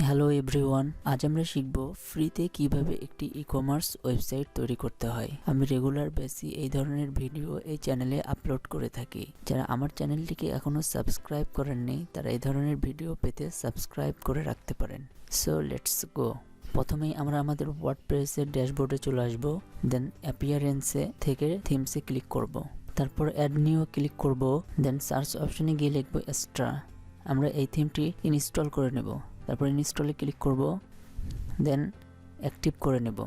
Hello everyone, আজ আমরা শিখব ফ্রিতে কিভাবে একটি ই-কমার্স ওয়েবসাইট তৈরি করতে হয়। আমি রেগুলার বেসি এই ধরনের ভিডিও এই চ্যানেলে আপলোড করে থাকি। যারা আমার চ্যানেলটিকে এখনো সাবস্ক্রাইব করেননি তারা এই ধরনের ভিডিও পেতে সাবস্ক্রাইব করে রাখতে পারেন। So let's go. প্রথমেই আমরা আমাদের ওয়ার্ডপ্রেসের ড্যাশবোর্ডে চলে আসব, দেন অ্যাপিয়ারেন্সে থেকে থিমসে ক্লিক করব, তারপর অ্যাড নিউ ক্লিক করব, দেন সার্চ অপশনে গিয়ে লিখব এক্সট্রা। আমরা এই থিমটি ইনস্টল করে নেব, তারপর ইনস্টলে ক্লিক করব, দেন অ্যাক্টিভ করে নেব।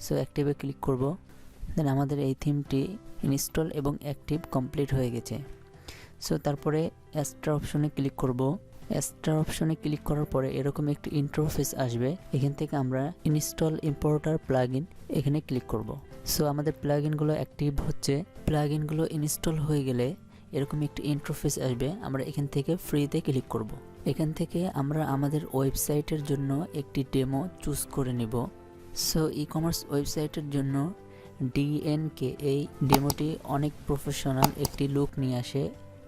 সো অ্যাক্টিভে ক্লিক করব, দেন আমাদের এই থিমটি ইনস্টল এবং অ্যাক্টিভ কমপ্লিট হয়ে গেছে। সো তারপরে এক্সট্রা অপশনে ক্লিক করব। এক্সট্রা অপশনে ক্লিক করার পরে এরকম একটি ইন্টারফেস আসবে। এখান থেকে আমরা ইনস্টল ইম্পোর্টার প্লাগইন এখানে ক্লিক করব। সো আমাদের প্লাগইনগুলো অ্যাক্টিভ হচ্ছে। প্লাগইনগুলো ইনস্টল হয়ে গেলে এরকম একটি ইন্টারফেস আসবে। আমরা এখান থেকে ফ্রিতে ক্লিক করব। এখান থেকে আমরা আমাদের ওয়েবসাইটের জন্য একটি ডেমো চুজ করে নিব। সো ই-কমার্স ওয়েবসাইটের জন্য ডিএনকে এই ডেমোটি অনেক প্রফেশনাল একটি লুক নিয়ে আসে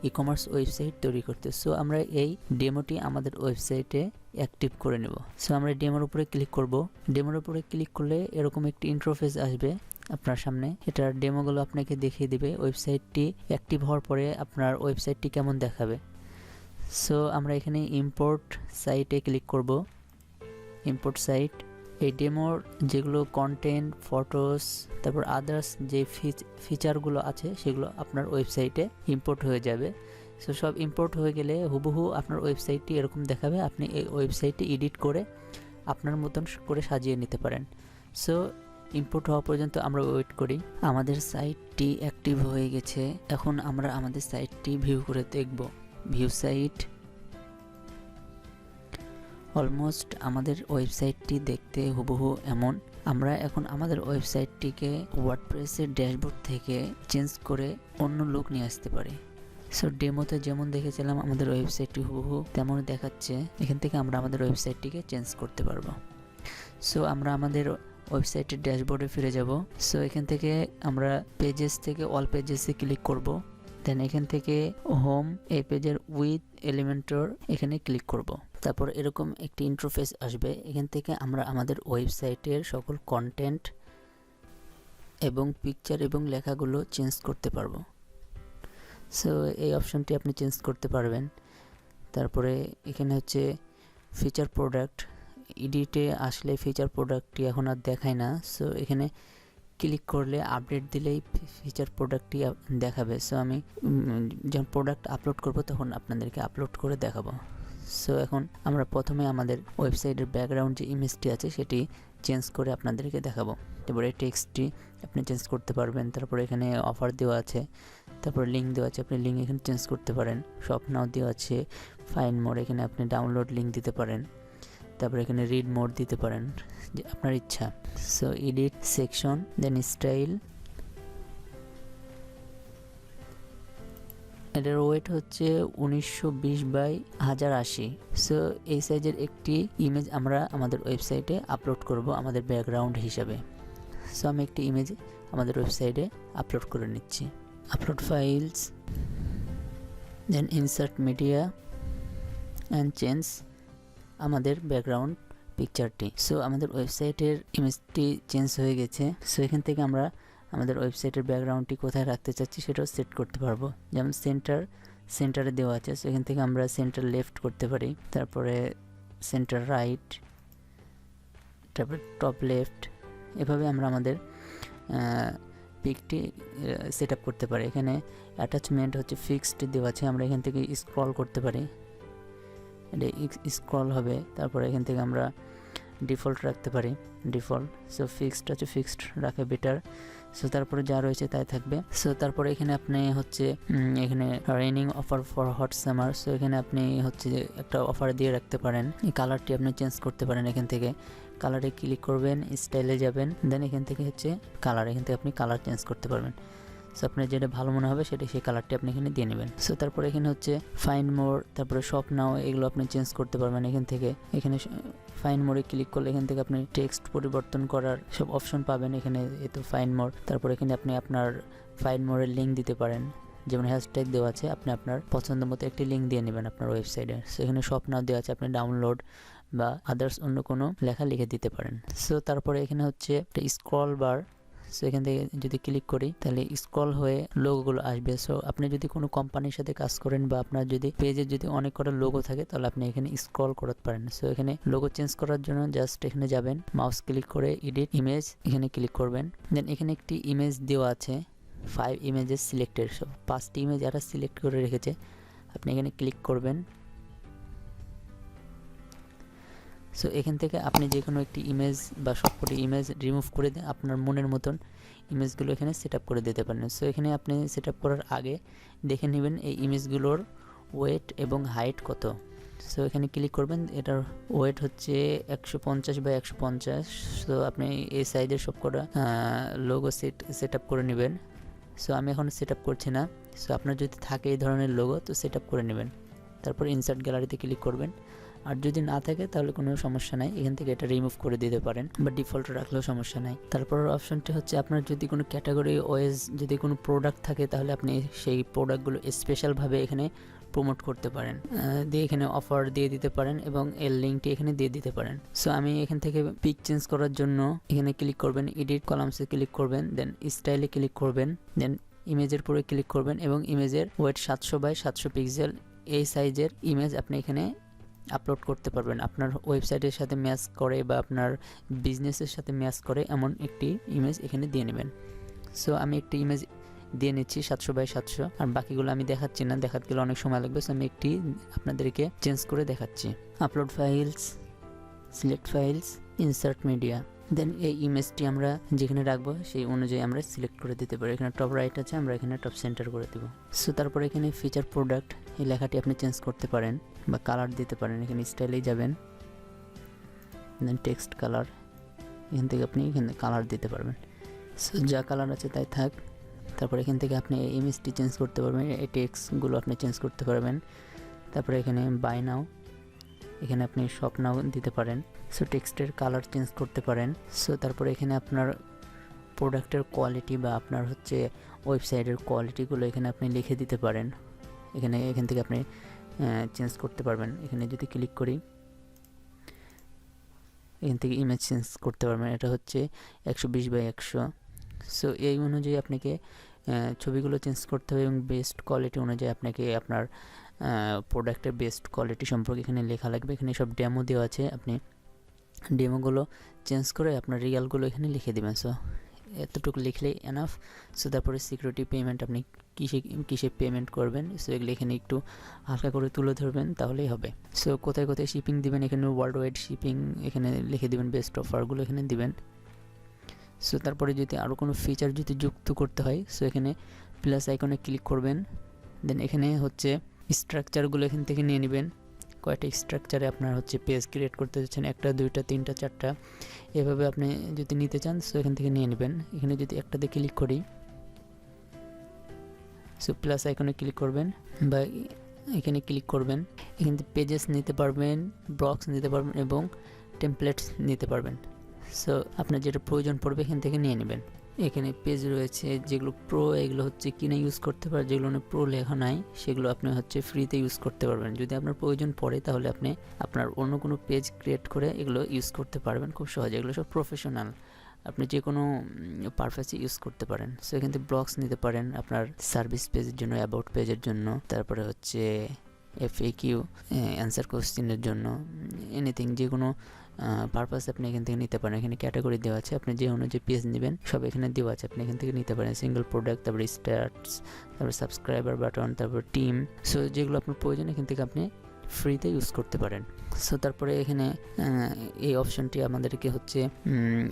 ই-কমার্স ওয়েবসাইট তৈরি করতে। সো আমরা এই ডেমোটি আমাদের ওয়েবসাইটে অ্যাক্টিভ করে নেব। সো আমরা ডেমোর উপরে ক্লিক করব। ডেমোর উপরে ক্লিক করলে এরকম একটি ইন্টারফেস আসবে আপনার সামনে। এটার ডেমোগুলো আপনাকে দেখিয়ে দেবে ওয়েবসাইটটি অ্যাক্টিভ হওয়ার পরে আপনার ওয়েবসাইটটি কেমন দেখাবে। সো আমরা এখানে ইম্পোর্ট সাইটে ক্লিক করব। ইম্পোর্ট সাইট, এই ডেমোর যেগুলো কন্টেন্ট, ফটোস, তারপর আদার্স যে ফিচারগুলো আছে সেগুলো আপনার ওয়েবসাইটে ইম্পোর্ট হয়ে যাবে। সো সব ইম্পোর্ট হয়ে গেলে হুবহু আপনার ওয়েবসাইটটি এরকম দেখাবে। আপনি এই ওয়েবসাইটটি এডিট করে আপনার মতন করে সাজিয়ে নিতে পারেন। সো ইম্পোর্ট হওয়া পর্যন্ত আমরা ওয়েট করি। আমাদের সাইটটি অ্যাক্টিভ হয়ে গেছে। এখন আমরা আমাদের সাইটটি ভিউ করে দেখব। ভিউ সাইট, অলমোস্ট আমাদের ওয়েবসাইটটি দেখতে হুবহু এমন। আমরা এখন আমাদের ওয়েবসাইটটিকে ওয়ার্ডপ্রেসের ড্যাশবোর্ড থেকে চেঞ্জ করে অন্য লুক নিয়ে আসতে পারি। সো ডেমোতে যেমন দেখেছিলাম আমাদের ওয়েবসাইটটি হুবহু তেমন দেখাচ্ছে। এখান থেকে আমরা আমাদের ওয়েবসাইটটিকে চেঞ্জ করতে পারবো। সো আমরা আমাদের ওয়েবসাইটের ড্যাশবোর্ডে ফিরে যাব। সো এখান থেকে আমরা পেজেস থেকে অল পেজেসে ক্লিক করব, দেন এখান থেকে হোম এই পেজের উইথ এলিমেন্টর এখানে ক্লিক করব। তারপর এরকম একটি ইন্টারফেস আসবে। এখান থেকে আমরা আমাদের ওয়েবসাইটের সকল কন্টেন্ট এবং পিকচার এবং লেখাগুলো চেঞ্জ করতে পারবো। সো এই অপশনটি আপনি চেঞ্জ করতে পারবেন। তারপরে এখানে হচ্ছে ফিচার প্রোডাক্ট, এডিটে আসলে ফিচার প্রোডাক্টটি এখন আর দেখায় না। সো এখানে ক্লিক করলে আপডেট দিলেই ফিচার প্রোডাক্টটি দেখাবে। সো আমি যখন প্রোডাক্ট আপলোড করব তখন আপনাদেরকে আপলোড করে দেখাবো। সো এখন আমরা প্রথমে আমাদের ওয়েবসাইটের ব্যাকগ্রাউন্ড যে ইমেজটি আছে সেটি চেঞ্জ করে আপনাদেরকে দেখাবো। তারপরে টেক্সটটি আপনি চেঞ্জ করতে পারবেন। তারপরে এখানে অফার দেওয়া আছে, তারপরে লিঙ্ক দেওয়া আছে, আপনি লিঙ্ক এখানে চেঞ্জ করতে পারেন। শপ নাও দেওয়া আছে, ফাইন্ড মোর এখানে আপনি ডাউনলোড লিঙ্ক দিতে পারেন। তারপরে এখানে রিড মোড দিতে পারেন, যে আপনার ইচ্ছা। সো এডিট সেকশন, দেন স্টাইল, এটার ওয়েট হচ্ছে 1920x1080। সো এই সাইজের একটি ইমেজ আমরা আমাদের ওয়েবসাইটে আপলোড করব আমাদের ব্যাকগ্রাউন্ড হিসাবে। সো আমি একটি ইমেজ আমাদের ওয়েবসাইটে আপলোড করে নিচ্ছি। Upload files, then insert media and change আমাদের ব্যাকগ্রাউন্ড পিকচারটি। সো আমাদের ওয়েবসাইটের ইমেজটি চেঞ্জ হয়ে গেছে। সো এখান থেকে আমরা আমাদের ওয়েবসাইটের ব্যাকগ্রাউন্ডটি কোথায় রাখতে চাচ্ছি সেটাও সেট করতে পারবো। যেমন সেন্টারে দেওয়া আছে, সো এখান থেকে আমরা সেন্টার লেফট করতে পারি, তারপরে সেন্টার রাইট, তারপরে টপ লেফট। এভাবে আমরা আমাদের পিকটি সেট আপ করতে পারি। এখানে অ্যাটাচমেন্ট হচ্ছে ফিক্সড দেওয়া আছে, আমরা এখান থেকে স্ক্রল করতে পারি, এটা স্ক্রল হবে। তারপরে এখান থেকে আমরা ডিফল্ট রাখতে পারি, ডিফল্ট। সো ফিক্সড হচ্ছে ফিক্সড রাখা বেটার। সো তারপরে যা রয়েছে তাই থাকবে। সো তারপরে এখানে আপনি হচ্ছে এখানে raining offer for hot summer. So এখানে আপনি হচ্ছে একটা অফার দিয়ে রাখতে পারেন। এই কালারটি আপনি চেঞ্জ করতে পারেন। এখান থেকে কালারে ক্লিক করবেন, স্টাইলে যাবেন, দেন এখান থেকে হচ্ছে কালার, এখান থেকে আপনি কালার চেঞ্জ করতে পারবেন। সো আপনার যেটা ভালো মনে হবে সেটা সেই কালারটি আপনি এখানে দিয়ে নেবেন। সো তারপরে এখানে হচ্ছে ফাইন্ড মোর, তারপরে শপ নাও, এগুলো আপনি চেঞ্জ করতে পারবেন এখান থেকে। এখানে ফাইন্ড মোরে ক্লিক করলে এখান থেকে আপনি টেক্সট পরিবর্তন করার সব অপশন পাবেন এখানে। এতো ফাইন্ড মোর, তারপর এখানে আপনি আপনার ফাইন্ড মোরের লিঙ্ক দিতে পারেন। যেমন হ্যাশট্যাগ দেওয়া আছে, আপনি আপনার পছন্দ মতো একটি লিঙ্ক দিয়ে নেবেন আপনার ওয়েবসাইটে। সেখানে শপ নাও দেওয়া আছে, আপনি ডাউনলোড বা আদার্স অন্য কোনো লেখা লিখে দিতে পারেন। সো তারপরে এখানে হচ্ছে একটা স্ক্রল বার। সো এখান থেকে যদি ক্লিক করি তাহলে স্ক্রল হয়ে লোগোগুলো আসবে। সো আপনি যদি কোনো কোম্পানির সাথে কাজ করেন বা আপনার যদি পেজে যদি অনেক কটা লোগো থাকে তাহলে আপনি এখানে স্ক্রল করতে পারেন। সো এখানে লোগো চেঞ্জ করার জন্য জাস্ট এখানে যাবেন, মাউস ক্লিক করে এডিট ইমেজ এখানে ক্লিক করবেন। দেন এখানে একটি ইমেজ দেওয়া আছে 5 ইমেজেস সিলেক্টেড। সো 5টি ইমেজ যারা সিলেক্ট করে রেখেছে আপনি এখানে ক্লিক করবেন। সো এখান থেকে আপনি যে কোনো একটি ইমেজ বা সবকটি ইমেজ রিমুভ করে দিয়ে আপনার মনের মতন ইমেজগুলো এখানে সেট আপ করে দিতে পারেন। সো এখানে আপনি সেট আপ করার আগে দেখে নেবেন এই ইমেজগুলোর ওয়েট এবং হাইট কত। সো এখানে ক্লিক করবেন, এটার ওয়েট হচ্ছে 150 বাই 150। সো আপনি এই সাইজের সবকটা লোগো সেট আপ করে নেবেন। সো আমি এখন সেট আপ করছি না। সো আপনার যদি থাকে এই ধরনের লোগো তো সেট আপ করে নেবেন। তারপর ইনসার্ট গ্যালারিতে ক্লিক করবেন। আর যদি না থাকে তাহলে কোনো সমস্যা নাই, এখান থেকে এটা রিমুভ করে দিতে পারেন বা ডিফল্ট রাখলেও সমস্যা নাই। তারপর অপশনটি হচ্ছে আপনার যদি কোনো ক্যাটাগরি ওয়াইজ যদি কোনো প্রোডাক্ট থাকে তাহলে আপনি সেই প্রোডাক্টগুলো স্পেশালভাবে এখানে প্রমোট করতে পারেন, দিয়ে এখানে অফার দিয়ে দিতে পারেন এবং এর লিঙ্কটি এখানে দিয়ে দিতে পারেন। সো আমি এখান থেকে পিক চেঞ্জ করার জন্য এখানে ক্লিক করবেন, এডিট কলামসে ক্লিক করবেন, দেন স্টাইলে ক্লিক করবেন, দেন ইমেজের পরে ক্লিক করবেন এবং ইমেজের ওয়েট 700 বাই 700 পিক্সেল এই সাইজের ইমেজ আপনি এখানে আপলোড করতে পারবেন। আপনার ওয়েবসাইটের সাথে ম্যাচ করে বা আপনার বিজনেসের সাথে ম্যাচ করে এমন একটি ইমেজ এখানে দিয়ে নেবেন। সো আমি একটি ইমেজ দিয়ে নিচ্ছি 700 বাই 700, আর বাকিগুলো আমি দেখাচ্ছি না, দেখাতে গেলে অনেক সময় লাগবে। সো আমি একটি আপনাদেরকে চেঞ্জ করে দেখাচ্ছি। Upload files, select files, insert media. Then এই ইমেজটি আমরা যেখানে রাখবো সেই অনুযায়ী আমরা সিলেক্ট করে দিতে পারি। এখানে টপ রাইট আছে, আমরা এখানে টপ সেন্টার করে দেবো। সো তারপরে এখানে ফিচার প্রোডাক্ট এই লেখাটি আপনি চেঞ্জ করতে পারেন বা কালার দিতে পারেন। এখানে স্টাইলেই যাবেন, দেন টেক্সট কালার, এখান থেকে আপনি এখানে কালার দিতে পারবেন। সো যা কালার আছে তাই থাক। তারপর এখান থেকে আপনি এই ইমেজটি চেঞ্জ করতে পারবেন, এই টেক্সটগুলো আপনি চেঞ্জ করতে পারবেন। তারপরে এখানে বাই নাও, এখানে আপনি শপ নাও দিতে পারেন। সো টেক্সটের কালার চেঞ্জ করতে পারেন। সো তারপরে এখানে আপনার প্রোডাক্টের কোয়ালিটি বা আপনার হচ্ছে ওয়েবসাইটের কোয়ালিটিগুলো এখানে আপনি লিখে দিতে পারেন। এখান থেকে আপনি চেঞ্জ করতে পারবেন। এখানে যদি ক্লিক করি এখান থেকে ইমেজ চেঞ্জ করতে পারবেন। এটা হচ্ছে 120 বাই 100। সো এই অনুযায়ী আপনাকে ছবিগুলো চেঞ্জ করতে হবে এবং বেস্ট কোয়ালিটি অনুযায়ী আপনাকে আপনার প্রোডাক্টের বেস্ট কোয়ালিটি সম্পর্কে এখানে লেখা লাগবে। এখানে সব ডেমো দেওয়া আছে, আপনি ডেমোগুলো চেঞ্জ করে আপনার রিয়ালগুলো এখানে লিখে দেবেন। সো এতটুকু লিখলেই এনাফ। সো তারপরে সিকিউরিটি পেমেন্ট আপনি কিসে পেমেন্ট করবেন সো এগুলো এখানে একটু হালকা করে তুলে ধরবেন তাহলেই হবে। সো কোথায় কোথায় শিপিং দিবেন এখানে ওয়ার্ল্ড ওয়াইড শিপিং এখানে লিখে দিবেন, বেস্ট অফারগুলো এখানে দিবেন। সো তারপরে যদি আরও কোনো ফিচার যদি যুক্ত করতে হয় সো এখানে প্লাস আইকনে ক্লিক করবেন। দেন এখানে হচ্ছে স্ট্রাকচারগুলো এখান থেকে নিয়ে নেবেন। কয়টা স্ট্রাকচারে আপনার হচ্ছে পেজ ক্রিয়েট করতে যাচ্ছেন, 1টা 2টা 3টা 4টা এভাবে আপনি যদি নিতে চান সো এখান থেকে নিয়ে নেবেন। এখানে যদি একটাতে ক্লিক করি সো প্লাস আইকনে ক্লিক করবেন বা এখানে ক্লিক করবেন। এখান থেকে পেজেস নিতে পারবেন, ব্লকস নিতে পারবেন এবং টেমপ্লেটস নিতে পারবেন। সো আপনার যেটা প্রয়োজন পড়বে এখান থেকে নিয়ে নেবেন। এখানে পেজ রয়েছে যেগুলো প্রো, এগুলো হচ্ছে কিনে ইউজ করতে পারেন, যেগুলো প্রো লেখা নাই সেগুলো আপনি হচ্ছে ফ্রিতে ইউজ করতে পারবেন। যদি আপনার প্রয়োজন পড়ে তাহলে আপনি আপনার অন্য কোনো পেজ ক্রিয়েট করে এগুলো ইউজ করতে পারবেন খুব সহজে। এগুলো সব প্রফেশনাল, আপনি যে কোনো পারপাসে ইউজ করতে পারেন। সো এখান থেকে ব্লগস নিতে পারেন আপনার সার্ভিস পেজের জন্য, অ্যাবাউট পেজের জন্য, তারপরে হচ্ছে FAQ অ্যান্সার কোশ্চেনের জন্য, এনিথিং যে কোনো পারপাস আপনি এখান থেকে নিতে পারেন। এখানে ক্যাটাগরি দেওয়া আছে, আপনি যে অনুযায়ী পেজ নেবেন সব এখানে দেওয়া আছে, আপনি এখান থেকে নিতে পারেন। সিঙ্গেল প্রোডাক্ট, তারপরে স্টার্টস, তারপরে সাবস্ক্রাইবার বাটন, তারপর টিম। সো যেগুলো আপনার প্রয়োজন এখান থেকে আপনি ফ্রিতে ইউজ করতে পারেন। সো তারপরে এখানে এই অপশনটি আমাদেরকে হচ্ছে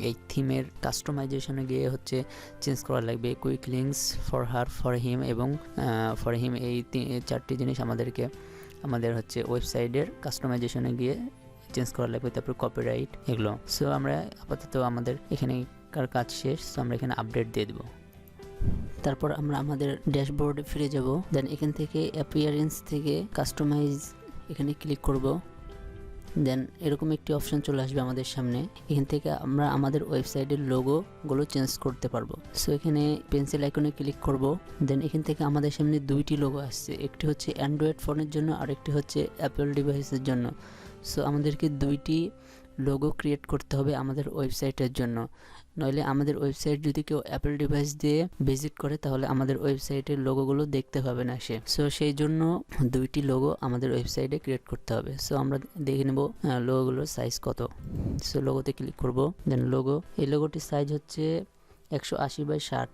এই থিমের কাস্টমাইজেশনে গিয়ে হচ্ছে চেঞ্জ করা লাগবে। Quick links, for her, for him এবং ফর হিম, এই 4টি জিনিস আমাদের হচ্ছে ওয়েবসাইটের কাস্টমাইজেশনে গিয়ে চেঞ্জ করা লাগবে। তারপর কপিরাইট এগুলো। সো আমরা আপাতত আমাদের এখানেকার কাজ শেষ। সো আমরা এখানে আপডেট দিয়ে দেবো। তারপর আমরা আমাদের ড্যাশবোর্ডে ফিরে যাব। দেন এখান থেকে অ্যাপিয়ারেন্স থেকে কাস্টমাইজ এখানে ক্লিক করব। দেন এরকম একটি অপশন চলে আসবে আমাদের সামনে। এখান থেকে আমরা আমাদের ওয়েবসাইটের লোগোগুলো চেঞ্জ করতে পারবো। সো এখানে পেন্সিল আইকনে ক্লিক করব। দেন এখান থেকে আমাদের সামনে 2টি লোগো আসছে, একটি হচ্ছে অ্যান্ড্রয়েড ফোনের জন্য আর একটি হচ্ছে অ্যাপল ডিভাইসের জন্য। সো আমাদেরকে 2টি লোগো ক্রিয়েট করতে হবে আমাদের ওয়েবসাইটের জন্য, নইলে আমাদের ওয়েবসাইট যদি কেউ অ্যাপল ডিভাইস দিয়ে ভিজিট করে তাহলে আমাদের ওয়েবসাইটের লোগোগুলো দেখতে পাবে না সে। সো সেই জন্য 2টি লোগো আমাদের ওয়েবসাইটে ক্রিয়েট করতে হবে। সো আমরা দেখে নেব লোগোগুলোর সাইজ কত। সো লোগোতে ক্লিক করব, দেন লোগো, এই লোগোটির সাইজ হচ্ছে 180x60,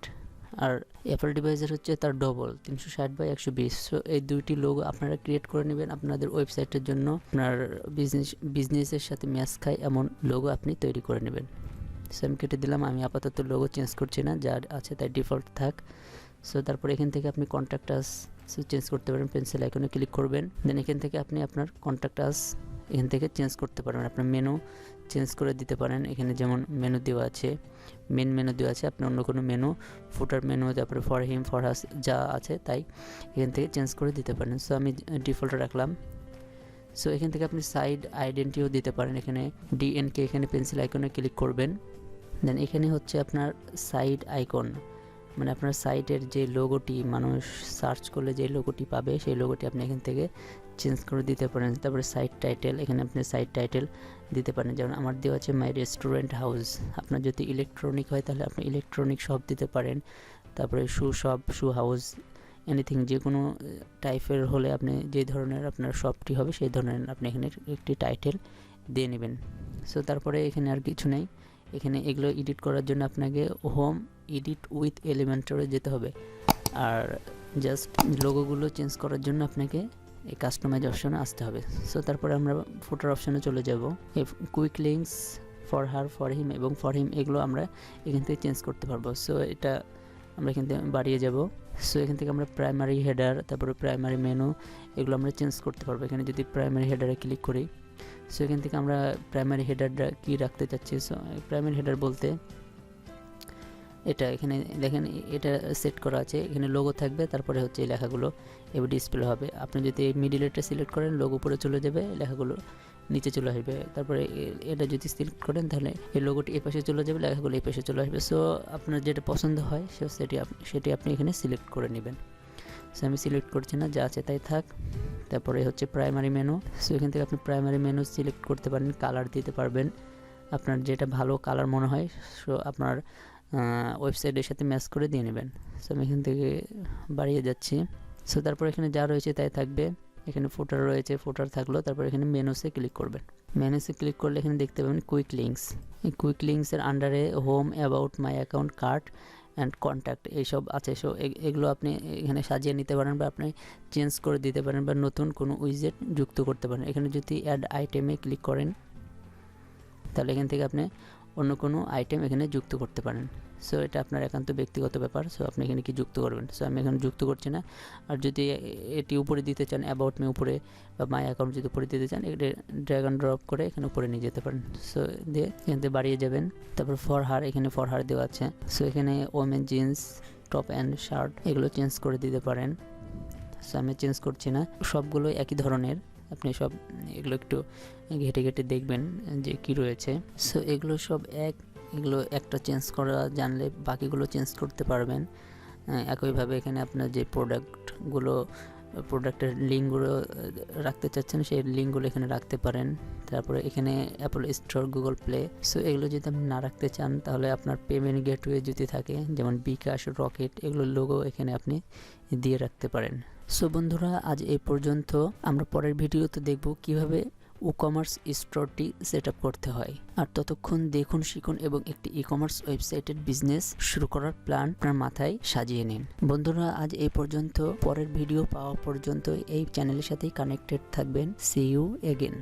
আর অ্যাপল ডিভাইসের হচ্ছে তার ডবল 360x120। সো এই 2টি লোগো আপনারা ক্রিয়েট করে নেবেন আপনাদের ওয়েবসাইটের জন্য। আপনার বিজনেসের সাথে ম্যাচ খায় এমন লোগো আপনি তৈরি করে নেবেন। সো আমি কেটে দিলাম, আমি আপাতত লোগো চেঞ্জ করছি না, যা আছে তাই ডিফল্ট থাক। সো তারপর এখান থেকে আপনি কন্ট্যাক্ট আস চেঞ্জ করতে পারেন, পেন্সিল আইকনে ক্লিক করবেন, দেন এখান থেকে আপনি আপনার কন্ট্যাক্ট আস এখান থেকে চেঞ্জ করতে পারবেন। আপনার মেনু চেঞ্জ করে দিতে পারেন, এখানে যেমন মেনু দেওয়া আছে, মেন মেনু দেওয়া আছে, আপনি অন্য কোনো মেনু, ফুটার মেনু, তারপরে ফর হিম, ফর হাস যা আছে তাই এখান থেকে চেঞ্জ করে দিতে পারেন। সো আমি ডিফল্ট রাখলাম। সো এখান থেকে আপনি সাইড আইডেন্টিটিও দিতে পারেন, এখানে ডিএনকে এখানে পেন্সিল আইকনে ক্লিক করবেন, দেন এখানে হচ্ছে আপনার সাইট আইকন, মানে আপনার সাইটের যে লোগোটি মানুষ সার্চ করলে যে লোগোটি পাবে সেই লোগোটি আপনি এখান থেকে চেঞ্জ করে দিতে পারেন। তারপরে সাইট টাইটেল, এখানে আপনি সাইট টাইটেল দিতে পারেন, যেমন আমার দেওয়া আছে মাই রেস্টুরেন্ট হাউস। আপনার যদি ইলেকট্রনিক হয় তাহলে আপনি ইলেকট্রনিক শপ দিতে পারেন, তারপরে শু শপ, শু হাউস, এনিথিং যে কোনো টাইপের হলে আপনি যে ধরনের আপনার শপটি হবে সেই ধরনের আপনি এখানে একটি টাইটেল দিয়ে নেবেন। সো তারপরে এখানে আর কিছু নেই, এখানে এগুলো এডিট করার জন্য আপনাকে হোম এডিট উইথ এলিমেন্টরে যেতে হবে, আর জাস্ট লোগোগুলো চেঞ্জ করার জন্য আপনাকে এই কাস্টমাইজ অপশনে আসতে হবে। সো তারপরে আমরা ফুটার অপশনে চলে যাব, এই quick links for her, for him এবং ফর হিম এগুলো আমরা এখান থেকে চেঞ্জ করতে পারবো। সো এটা আমরা এখান থেকে বাড়িয়ে যাব। সো এখান থেকে আমরা প্রাইমারি হেডার, তারপরে প্রাইমারি মেনু এগুলো আমরা চেঞ্জ করতে পারবো। এখানে যদি প্রাইমারি হেডারে ক্লিক করি, সো এখান থেকে আমরা প্রাইমারি হেডারটা কী রাখতে চাচ্ছি। সো প্রাইমারি হেডার বলতে এটা এখানে দেখেন এটা সেট করা আছে, এখানে লোগো থাকবে, তারপরে হচ্ছে এই লেখাগুলো এবার ডিসপ্লে হবে। আপনি যদি এই মিডিলেটা সিলেক্ট করেন লোগো উপরে চলে যাবে, লেখাগুলো নিচে চলে আসবে। তারপরে এটা যদি সিলেক্ট করেন তাহলে এই লোগোটি এই পাশে চলে যাবে, লেখাগুলো এই পাশে চলে আসবে। সো আপনার যেটা পছন্দ হয় সেটি আপনি এখানে সিলেক্ট করে নেবেন। সো আমি সিলেক্ট করছি না, যা আছে তাই থাক। তারপরে হচ্ছে প্রাইমারি মেনু। সো এখান থেকে আপনি প্রাইমারি মেনু সিলেক্ট করতে পারেন, কালার দিতে পারবেন, আপনার যেটা ভালো কালার মনে হয় সো আপনার ওয়েবসাইটের সাথে ম্যাচ করে দিয়ে নেবেন। সো আমি এখান থেকে বাড়িয়ে যাচ্ছি। সো তারপর এখানে যা রয়েছে তাই থাকবে, এখানে ফুটার রয়েছে, ফুটার থাকলো। তারপর এখানে মেনুসে ক্লিক করবেন, মেনুসে ক্লিক করলে এখানে দেখতে পাবেন কুইক লিঙ্কস। এই কুইক লিঙ্কসের আন্ডারে home, about, my account, cart and contact এইসব আছে। সো এগুলো আপনি এখানে সাজিয়ে নিতে পারেন বা আপনি চেঞ্জ করে দিতে পারেন বা নতুন কোনো উইজেট যুক্ত করতে পারেন। এখানে যদি অ্যাড আইটেমে ক্লিক করেন তাহলে এখান থেকে আপনি অন্য কোনো আইটেম এখানে যুক্ত করতে পারেন। সো এটা আপনার একান্ত ব্যক্তিগত ব্যাপার। সো আপনি এখানে কি যুক্ত করবেন। সো আমি এখানে যুক্ত করছি না। আর যদি এটি উপরে দিতে চান, অ্যাবাউট মি উপরে বা মাই অ্যাকাউন্ট যদি উপরে দিতে চান, এটা ড্র্যাগ অ্যান্ড ড্রপ করে এখানে উপরে নিয়ে যেতে পারেন। সো দিয়ে এখান থেকে বাড়িয়ে যাবেন। তারপর ফর হার, এখানে ফর হার দেওয়া আছে। সো এখানে women jeans, top and shirt এগুলো চেঞ্জ করে দিতে পারেন। সো আমি চেঞ্জ করছি না, সবগুলো একই ধরনের। আপনি সব এগুলো একটু ঘেটে ঘেটে দেখবেন যে কি রয়েছে। সো এগুলো সব এগুলো একটা চেঞ্জ করা জানলে বাকিগুলো চেঞ্জ করতে পারবেন। একইভাবে এখানে আপনার যে প্রোডাক্টের লিঙ্কগুলো রাখতে চাচ্ছেন সেই লিঙ্কগুলো এখানে রাখতে পারেন। তারপরে এখানে Apple store, Google play. So এগুলো যদি আপনি না রাখতে চান তাহলে আপনার পেমেন্ট গেটওয়ে যদি থাকে যেমন বিকাশ, রকেট, এগুলোর লোগো এখানে আপনি দিয়ে রাখতে পারেন। সো বন্ধুরা আজ এই পর্যন্ত। আমরা পরের ভিডিওতে দেখব কিভাবে WooCommerce স্টোরটি সেট আপ করতে হয়। আর ততক্ষণ দেখুন, শিখুন এবং একটি ই-কমার্স ওয়েবসাইটের বিজনেস শুরু করার প্ল্যান আপনার মাথায় সাজিয়ে নিন। বন্ধুরা আজ এই পর্যন্ত। পরের ভিডিও পাওয়া পর্যন্ত এই চ্যানেলের সাথেই কানেক্টেড থাকবেন। See you again.